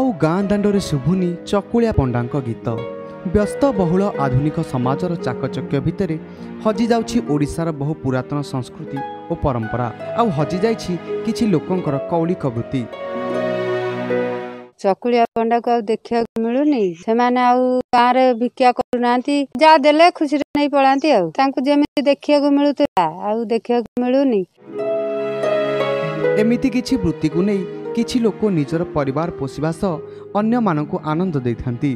आउ गाँ दाण्डे शुभुनी चकुलिया पंडा गीत। व्यस्त बहुल आधुनिक समाजर चाकचक्य भितर हजि जाउछि ओडिशार बहु पुरातन संस्कृति और परंपरा। आउ हजि जाइछि किछि लोकंकर कौलिक वृत्ति। चकुलिया पंडा को देखा मिलूनी से गाँव में भिक्षा करूना जहाँ देले खुशी नहीं पलांती जमी देखा मिलूला देखा मिलूनी। एमिति किछि वृत्ति को नहीं किछि लोक निजर परिवार पोषिबा सह अन्य मानकु आनंद देइथांती।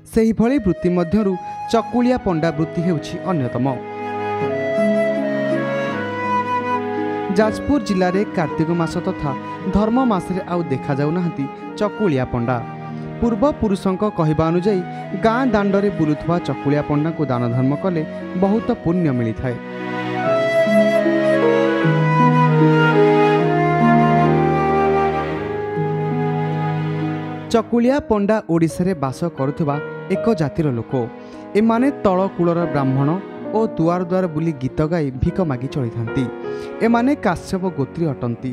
सेहि भली वृत्ति मध्यरु चकुलिया पंडा वृत्ति हेउछि अन्यतम। जाजपुर जिले में कार्तिक मास तथा धर्म मासरे आउ देखा जाउ नाहंती चकुलिया पंडा। पूर्व पुरुषंक कहवा अनुଯାयी गाँ दाण्डरे बुलुथुवा चकुलिया पंडा को दान धर्म कले बहुत पुण्य मिलिथाए। चकुलिया पंडा ओडिशा रे बास करुथुवा एक जातिर लोक। एमाने तଳ कूलर ब्राह्मण और दुआर दुआर बुली गीत गाई भिक मागी चली थांती। एमाने काश्यप गोत्री अटंती।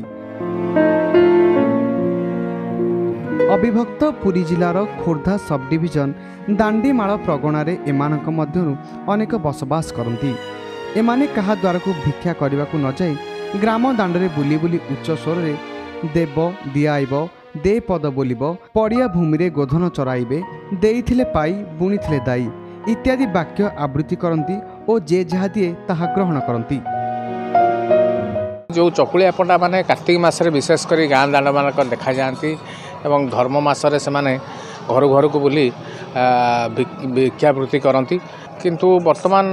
अविभक्त पुरी जिलार खोर्धा सब डिविजन दांडीमाल प्रगणार एमानक मध्यरु अनेक बसवास करती। एमाने कहा द्वार को भिक्षा करने को न जाई ग्राम दांडरे बुली बुली उच्च स्वर रे देव दियाइब दे पद बोलिब पड़िया भूमि रे गोधन चराइबे देइथिले पाई बुणीथिले दाई इत्यादि वाक्य आवृत्ति करती और जे जहा दिए ताहा ग्रहण करती। जो चकुलिया पंडा माने कार्तिक मासरे विशेषकर गाँ दाण्ड मानक देखा जाती एवं धर्म मासरे से माने घर घर को बुली भिक्षावृत्ति करती। किंतु वर्तमान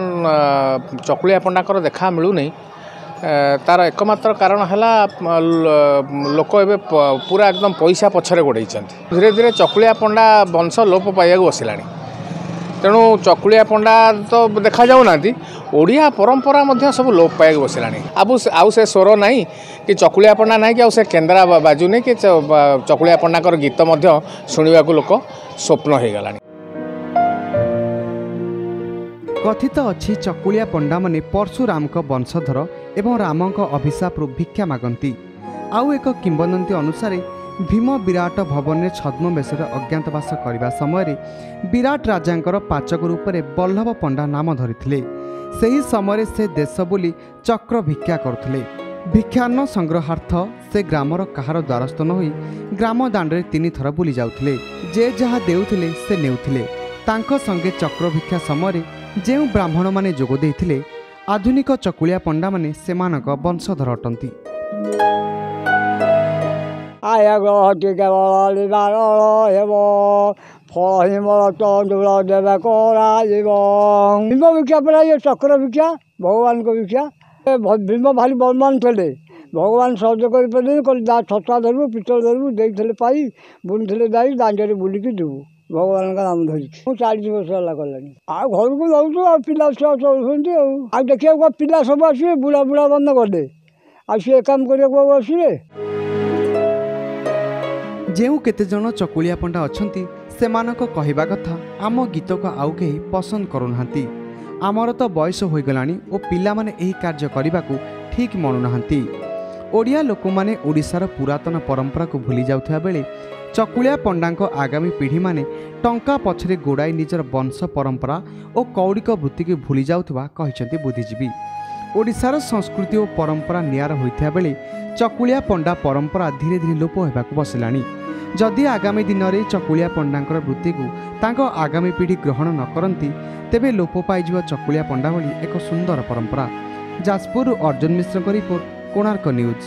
चकुलिया पंडा देखा मिलूनी। तार एकमात्र कारण है लोक ए पूरा एकदम पैसा पछरे गोड़े धीरे धीरे चकुलिया पंडा वंश लोप पाइबा बसला। तेणु चकुलिया पंडा तो देखा जाऊना ओडिया परंपरा सब लोप पाइबा बसला। आउ से स्वर नहीं कि चकुलिया पंडा नहीं कि से केन्द्रा बाजू नहीं कि चकुलिया पंडा गीत शुणा लोक स्वप्न हो गला। कथित अच्छी चकुलिया पंडा माने परशुराम का वंशधर एवं राम का अभिशाप भिक्षा मागंती। आउ एक किंवदंती अनुसार भीम विराट भवन में छद्म बेशर अज्ञातवास करने समय विराट राजांकर पाचक रूप में बल्लभ पंडा नाम धरिथिले। सही समय से देश बुली चक्र भिक्षा करुथिले। भिक्षान्न संग्रहार्थ से ग्रामर कहार द्वारस्थ न होई ग्राम दाण्डरे 3 थर बुली जाउथिले। जे जहा देउथिले से नेउथिले। तांको संगे चक्र भिक्षा समय जेउ ब्राह्मण माने जोग देइथिले आधुनिक चकुलिया पंडा माने सेमानक वंशधर अटंती। आया ग्रहटी केवल निवारण हेब फल हिमल तंडुल देवे कराइब। भीम भिक्षा पड़ा ये चक्र भिक्षा भगवान को भिक्षा। भीम भारी बलवान थे। भगवान सहज कर छता धरबू पितल धरबू देते पाई बुणी दाई दांडे बुलिकी देबू भगवान का नाम धरी। 40 वर्ष है कलानी घर को जाऊँ पिला छुआ चलुँच देखिए पिला सब आसवे बुढ़ा बुढ़ा बंद करदे सी काम कर आसवे। जेउ केते जन चकुलिया पंडा अछंती सेमानक कहवा कथा आम गीत को आउ केही पसंद करूनाहांती। आमर तो बयस हो गलानी और पिला माने एही कार्य करने को ठीक मनुनाहांती। ओडिया लोक माने ओडिशार पुरातन परंपरा को भूली जाउथबा बेले चकुलिया पंडा आगामी पीढ़ी माने टंका पछरे गोड़ाई निजर वंश परंपरा और कौड़िक वृत्ति को भूली जाउथबा कहिसंती बुद्धिजीवी। ओडिशार संस्कृति और परंपरा नियार होइथा बेले चकुलिया पंडा परंपरा धीरे धीरे लोप होबाकु बसिलानी। जदि आगामी दिन में चकुलिया पंडांकर वृत्ति को तांको आगामी पीढ़ी ग्रहण न करती तेबे लोप पाइजिव चकुलिया पंडा भली एक सुंदर परंपरा। जाजपुर अर्जुन मिश्र रिपोर्ट, कोणार्क न्यूज।